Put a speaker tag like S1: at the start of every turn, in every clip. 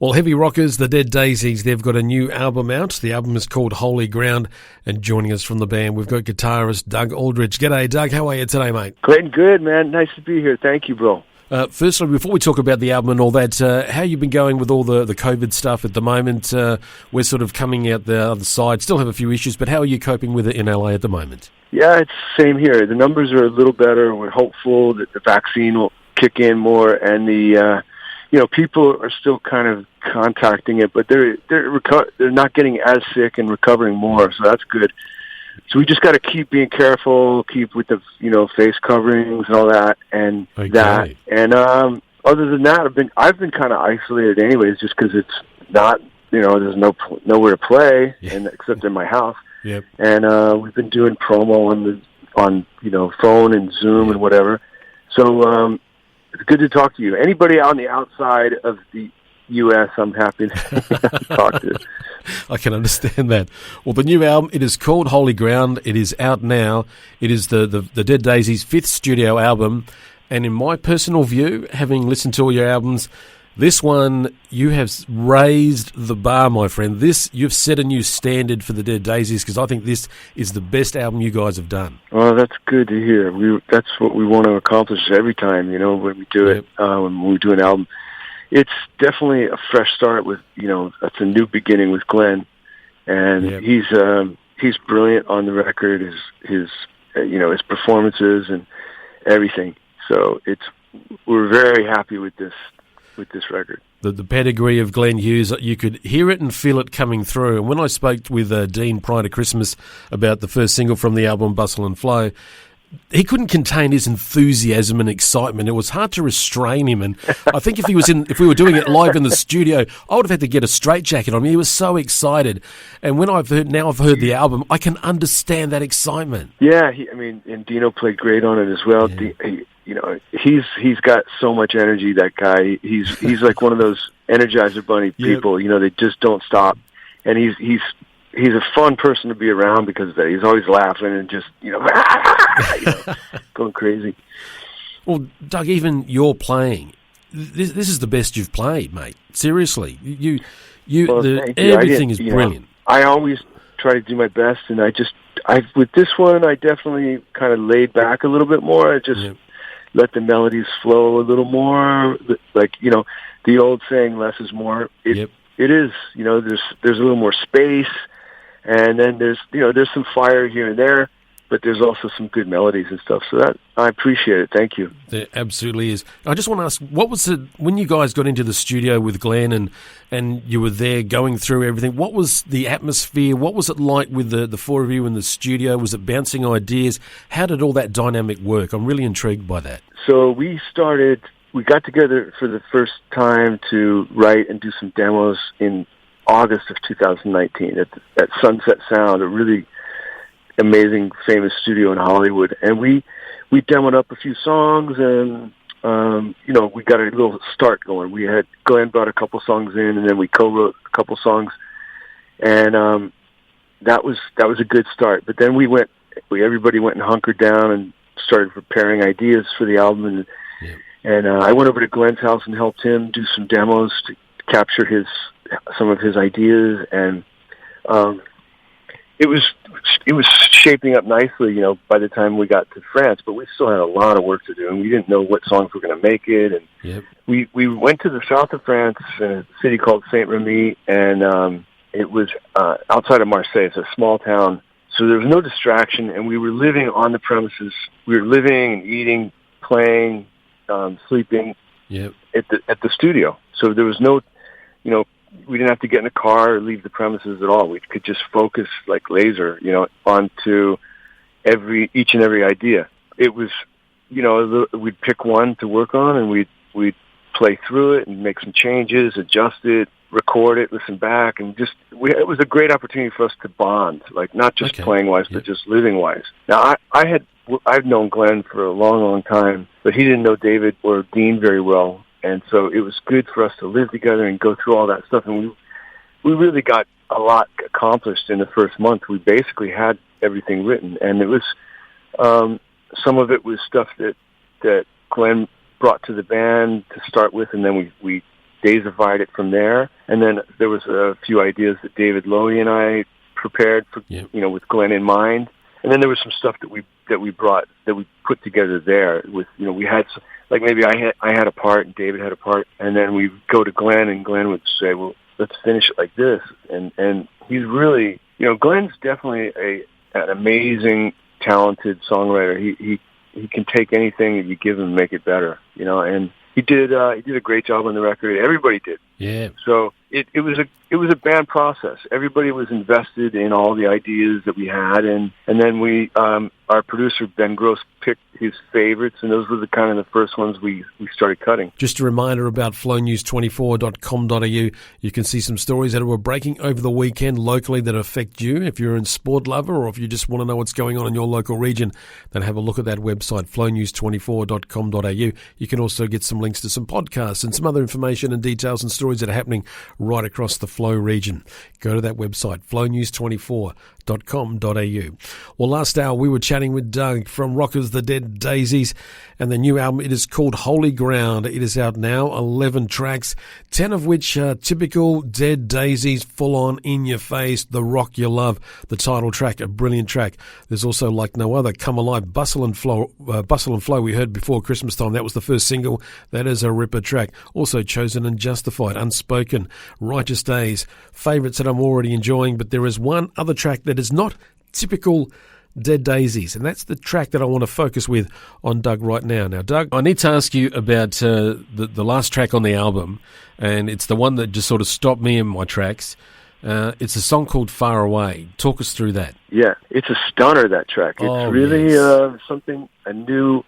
S1: Well, heavy rockers, the Dead Daisies, they've got a new album out. The album is called Holy Ground, and joining us from the band, we've got guitarist Doug Aldrich. G'day, Doug. How are you today, mate?
S2: Clayton, good, man. Nice to be here. Thank you, bro.
S1: Firstly, before we talk about the album and all that, how you been going with all the COVID stuff at the moment? We're sort of coming out the other side, still have a few issues, but how are you coping with it in LA at the moment?
S2: Yeah, it's the same here. The numbers are a little better. We're hopeful that the vaccine will kick in more, and people are still kind of contacting it, but they're not getting as sick and recovering more, so that's good. So we just got to keep being careful, keep with the face coverings and all that, and that. And other than that, I've been kind of isolated anyways, just because it's not there's nowhere to play, and except in my house.
S1: Yep.
S2: And we've been doing promo on phone and Zoom and whatever. So it's good to talk to you. Anybody on the outside of the U.S., I'm happy to talk to.
S1: I can understand that. Well, the new album, it is called Holy Ground. It is out now. It is the Dead Daisies' 5th studio album. And in my personal view, having listened to all your albums, this one, you have raised the bar, my friend. You've set a new standard for the Dead Daisies, because I think this is the best album you guys have done.
S2: Well, that's good to hear. That's what we want to accomplish every time, when we do it, when we do an album. It's definitely a fresh start with, that's a new beginning with Glenn. And he's brilliant on the record, his performances and everything. So we're very happy with this record.
S1: The pedigree of Glenn Hughes, you could hear it and feel it coming through. And when I spoke with Dean prior to Christmas about the first single from the album, Bustle and Flow, he couldn't contain his enthusiasm and excitement. It was hard to restrain him. And I think if we were doing it live in the studio, I would have had to get a straitjacket on him. He was so excited. And when I've heard the album, I can understand that excitement.
S2: Yeah, and Dino played great on it as well. Yeah. He's got so much energy, that guy. He's like one of those Energizer Bunny people, they just don't stop. And he's a fun person to be around because of that. He's always laughing and just, going crazy.
S1: Well, Doug, even your playing, this is the best you've played, mate. Seriously. Everything is brilliant.
S2: I always try to do my best, and with this one, I definitely kind of laid back a little bit more. I just let the melodies flow a little more. Like, the old saying, less is more. It is, there's a little more space. And then there's some fire here and there, but there's also some good melodies and stuff. So that I appreciate it. Thank you.
S1: There absolutely is. I just want to ask, what was it when you guys got into the studio with Glenn and you were there going through everything? What was the atmosphere? What was it like with the four of you in the studio? Was it bouncing ideas? How did all that dynamic work? I'm really intrigued by that.
S2: So we got together for the first time to write and do some demos in August of 2019 at Sunset Sound, a really amazing, famous studio in Hollywood. And we demoed up a few songs, and we got a little start going. We had Glenn brought a couple songs in, and then we co-wrote a couple songs, and that was a good start. But then everybody went and hunkered down and started preparing ideas for the album, and I went over to Glenn's house and helped him do some demos to capture some of his ideas, and it was shaping up nicely, by the time we got to France, but we still had a lot of work to do, and we didn't know what songs were going to make it. And we went to the south of France in a city called Saint-Remy, and it was outside of Marseille. It's a small town, so there was no distraction, and we were living on the premises. We were living and eating, playing, sleeping at the studio. So there was no, we didn't have to get in a car or leave the premises at all. We could just focus like laser, onto each and every idea. It was, we'd pick one to work on, and we'd play through it and make some changes, adjust it, record it, listen back, and it was a great opportunity for us to bond, like not just playing wise, but just living wise. Now I've known Glenn for a long, long time, but he didn't know David or Dean very well. And so it was good for us to live together and go through all that stuff. And we really got a lot accomplished in the first month. We basically had everything written. And it was, some of it was stuff that Glenn brought to the band to start with. And then we Daisified it from there. And then there was a few ideas that David Lowy and I prepared for, with Glenn in mind. And then there was some stuff that we put together there with, we had some, like maybe I had a part and David had a part, and then we go to Glenn and Glenn would say, well, let's finish it like this. And he's really, Glenn's definitely an amazing, talented songwriter. He can take anything that you give him and make it better, and he did a great job on the record. Everybody did.
S1: Yeah.
S2: So it was a band process. Everybody was invested in all the ideas that we had, and then we our producer Ben Gross picked his favorites, and those were the kind of the first ones we started cutting.
S1: Just a reminder about flownews24.com.au. You can see some stories that were breaking over the weekend locally that affect you. If you're a sport lover or if you just want to know what's going on in your local region, then have a look at that website, flownews24.com.au. You can also get some links to some podcasts and some other information and details and stories that are happening right across the Flow region. Go to that website, flownews24.com.au. Well, last hour we were chatting with Doug from rockers the Dead Daisies, and the new album, it is called Holy Ground. It is out now, 11 tracks, 10 of which are typical Dead Daisies, full-on, in-your-face, the rock you love. The title track, a brilliant track. There's also Like No Other, Come Alive, Bustle and Flow we heard before Christmas time. That was the first single. That is a ripper track. Also Chosen and Justified, Unspoken, Righteous Days, favourites that I'm already enjoying, but there is one other track that is not typical Dead Daisies, and that's the track that I want to focus with on Doug right now. Now, Doug, I need to ask you about the last track on the album, and it's the one that just sort of stopped me in my tracks. It's a song called Far Away. Talk us through that.
S2: Yeah, it's a stunner, that track. It's really something, a new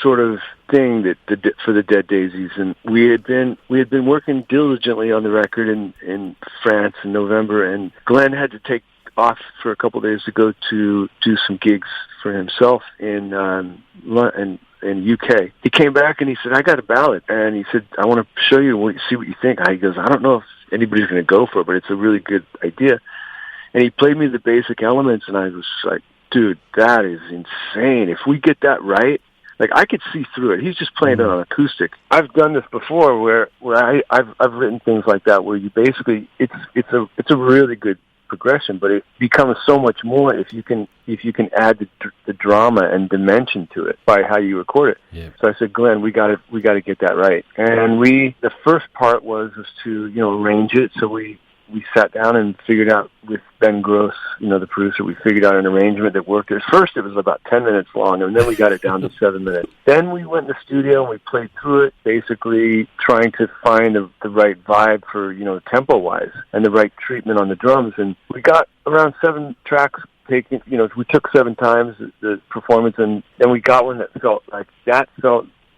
S2: sort of thing that for the Dead Daisies, and we had been working diligently on the record in France in November, and Glenn had to take off for a couple of days to go to do some gigs for himself in UK. He came back and he said, I got a ballad, and he said, I want to show you, see what you think. He goes, I don't know if anybody's going to go for it, but it's a really good idea. And he played me the basic elements, and I was like, dude, that is insane. If we get that right, like, I could see through it. He's just playing it on acoustic. I've done this before where I've written things like that where you basically, it's a really good progression, but it becomes so much more if you can add the drama and dimension to it by how you record it.
S1: Yeah.
S2: So I said, Glenn, we got to get that right. And the first part was to arrange it. So we sat down and figured out with Ben Gross, the producer, we figured out an arrangement that worked. At first it was about 10 minutes long, and then we got it down to 7 minutes. Then we went in the studio and we played through it, basically trying to find the right vibe for, tempo-wise and the right treatment on the drums. And we got around 7 tracks taken, we took 7 times the performance, and then we got one that felt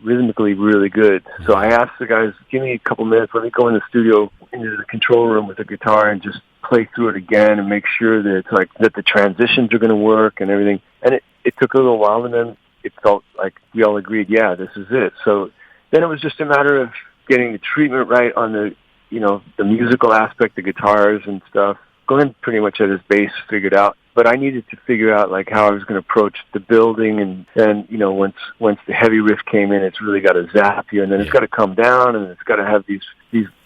S2: rhythmically really good. So I asked the guys, give me a couple minutes, let me go in the studio into the control room with the guitar and just play through it again and make sure that it's like that the transitions are going to work and everything. And it took a little while, and then it felt like we all agreed, yeah, this is it. So then it was just a matter of getting the treatment right on the musical aspect, the guitars and stuff. Glenn pretty much had his bass figured out, but I needed to figure out like how I was going to approach the building, and then once the heavy riff came in, it's really got to zap you, and then it's got to come down, and it's got to have these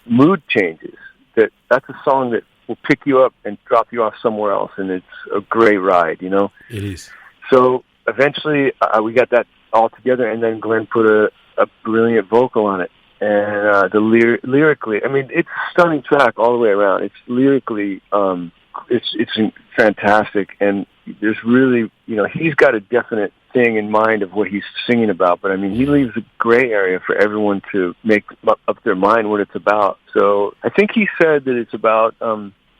S2: mood changes. That's a song that will pick you up and drop you off somewhere else, and it's a great ride, It
S1: is.
S2: So eventually we got that all together, and then Glenn put a brilliant vocal on it. And lyrically, I mean, it's a stunning track all the way around. It's lyrically, it's fantastic, and there's really, he's got a definite thing in mind of what he's singing about, but I mean, he leaves a gray area for everyone to make up their mind what it's about. So I think he said that it's about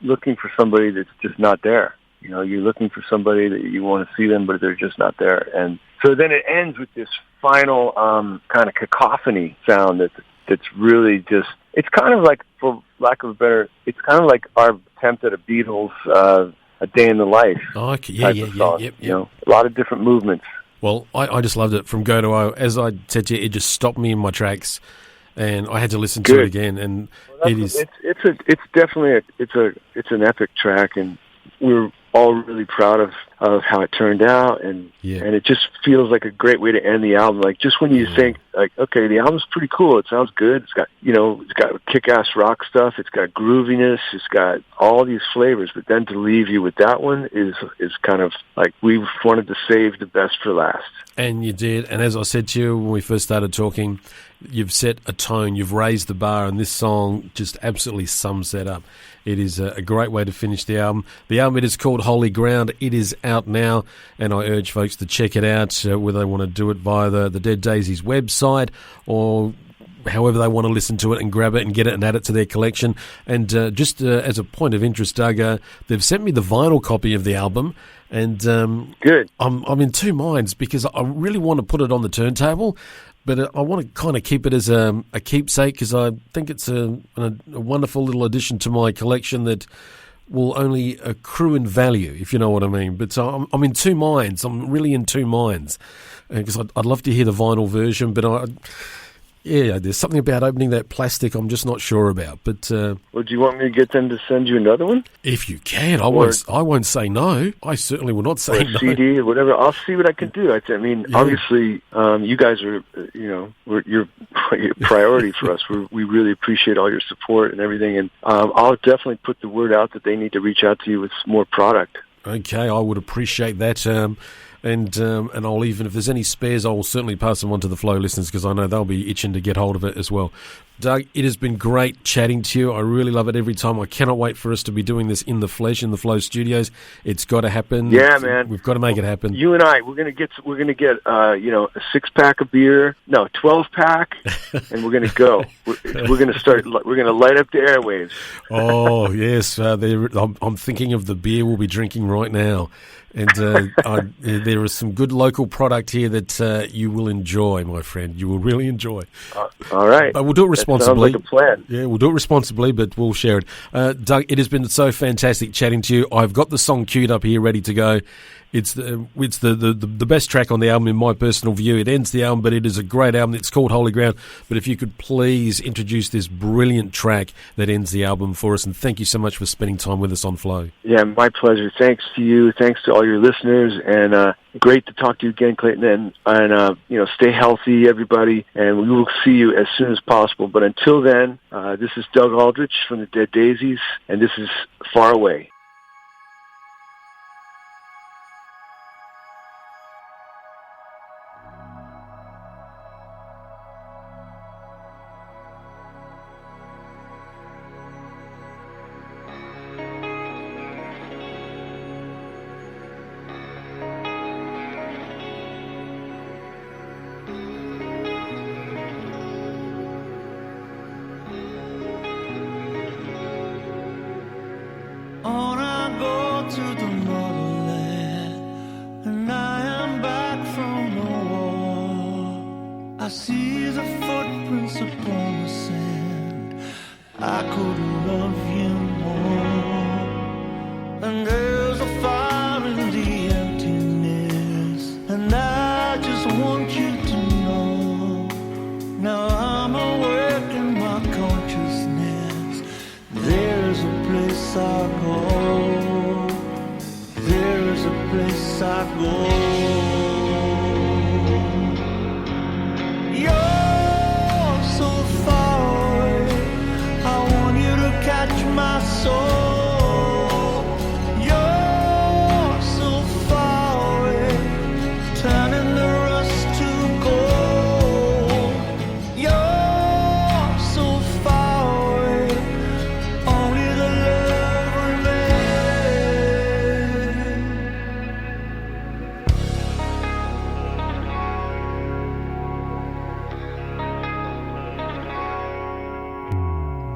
S2: looking for somebody that's just not there. You're looking for somebody that you want to see them, but they're just not there. And so then it ends with this final kind of cacophony sound that's really just, it's kind of like, for lack of a better, it's kind of like our attempt at a Beatles A Day in the Life type of song. Yep. A lot of different movements.
S1: Well, I just loved it from go to O. As I said to you, it just stopped me in my tracks, and I had to listen to it again. And it's definitely it's an epic track, and we're all really proud of
S2: of how it turned out, and it just feels like a great way to end the album. Like, just when you think, like, okay, the album's pretty cool, it sounds good, it's got, it's got kick-ass rock stuff, it's got grooviness, it's got all these flavors, but then to leave you with that one is kind of like, we wanted to save the best for last.
S1: And you did, and as I said to you when we first started talking, you've set a tone, you've raised the bar, and this song just absolutely sums that up. It is a great way to finish the album. The album, it is called Holy Ground. It is out now, and I urge folks to check it out, whether they want to do it via the Dead Daisies website or however they want to listen to it and grab it and get it and add it to their collection. And just as a point of interest, Doug, they've sent me the vinyl copy of the album, and
S2: good.
S1: I'm in two minds because I really want to put it on the turntable, but I want to kind of keep it as a keepsake because I think it's a wonderful little addition to my collection that will only accrue in value, if you know what I mean. But I'm in two minds. I'm really in two minds because I'd love to hear the vinyl version, but there's something about opening that plastic I'm just not sure about. But
S2: well, do you want me to get them to send you another one?
S1: If you can, I won't say no. I certainly will not say no.
S2: CD or whatever. I'll see what I can do. Obviously, you guys are, you're priority for us. We really appreciate all your support and everything. And I'll definitely put the word out that they need to reach out to you with more product.
S1: Okay, I would appreciate that. And I'll even, if there's any spares, I'll certainly pass them on to the Flow listeners because I know they'll be itching to get hold of it as well. Doug, it has been great chatting to you. I really love it every time. I cannot wait for us to be doing this in the flesh, in the Flow studios. It's got to happen.
S2: Yeah, man.
S1: We've got to make it happen.
S2: You and I, we're gonna get a 6-pack of beer, 12-pack, and we're gonna go. We're gonna start. We're gonna light up the airwaves.
S1: Oh yes, I'm thinking of the beer we'll be drinking right now. And there is some good local product here that you will enjoy, my friend. You will really enjoy.
S2: All right.
S1: But we'll do it responsibly.
S2: That sounds like a plan.
S1: Yeah, we'll do it responsibly, but we'll share it. Doug, it has been so fantastic chatting to you. I've got the song queued up here, ready to go. It's the best track on the album in my personal view. It ends the album, but it is a great album. It's called Holy Ground. But if you could please introduce this brilliant track that ends the album for us, and thank you so much for spending time with us on Flow.
S2: Yeah, my pleasure. Thanks to you. Thanks to all your listeners, and great to talk to you again, Clayton. And stay healthy, everybody, and we will see you as soon as possible. But until then, this is Doug Aldrich from the Dead Daisies, and this is Far Away.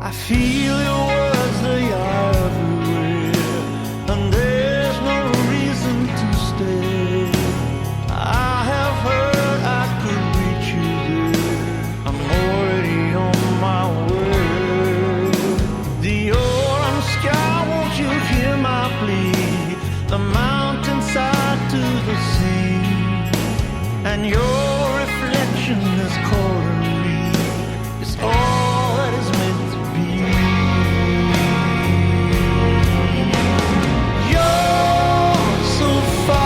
S3: I feel your words, they are everywhere, and there's no reason to stay. I have heard I could reach you there. I'm already on my way. The orange sky, won't you hear my plea? The mountainside to the sea, and your reflection is calling me. It's all that is meant to be. You're so far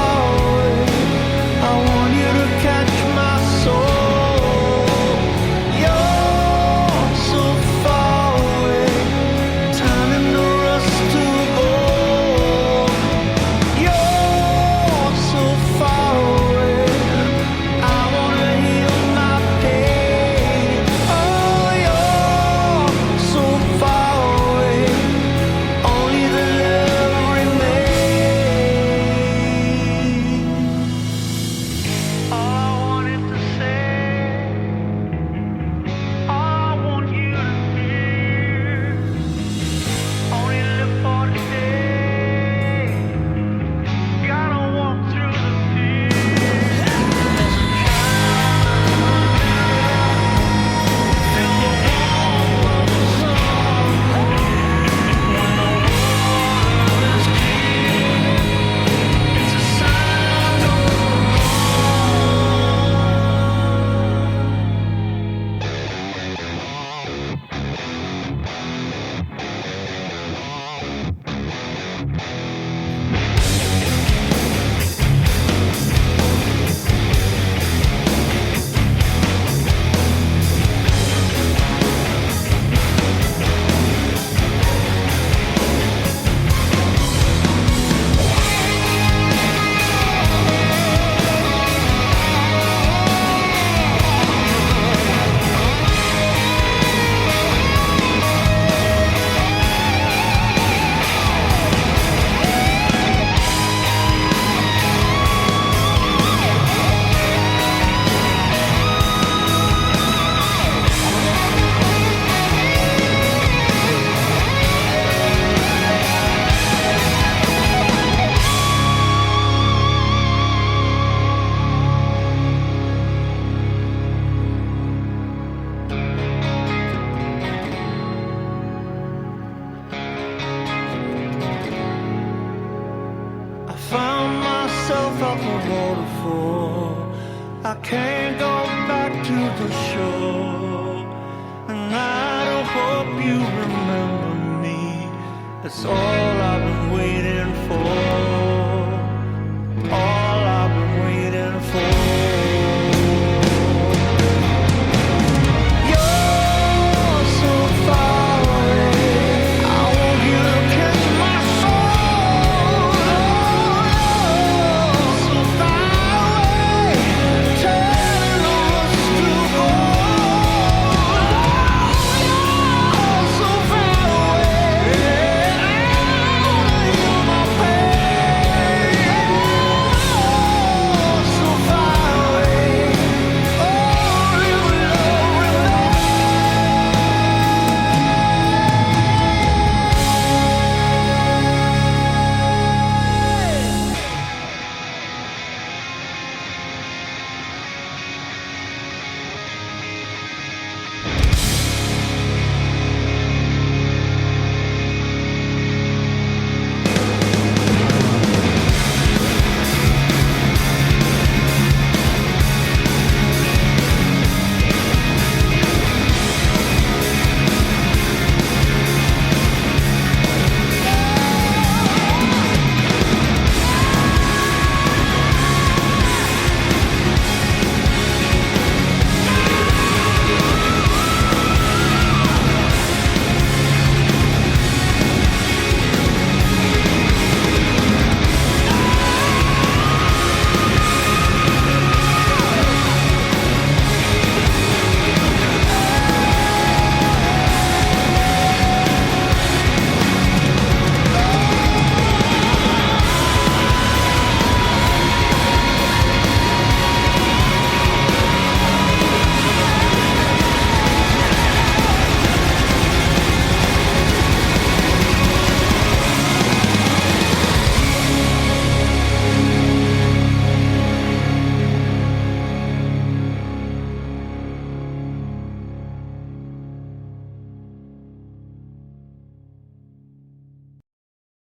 S3: a waterfall. I can't go back to the shore, and I don't hope you remember me. It's all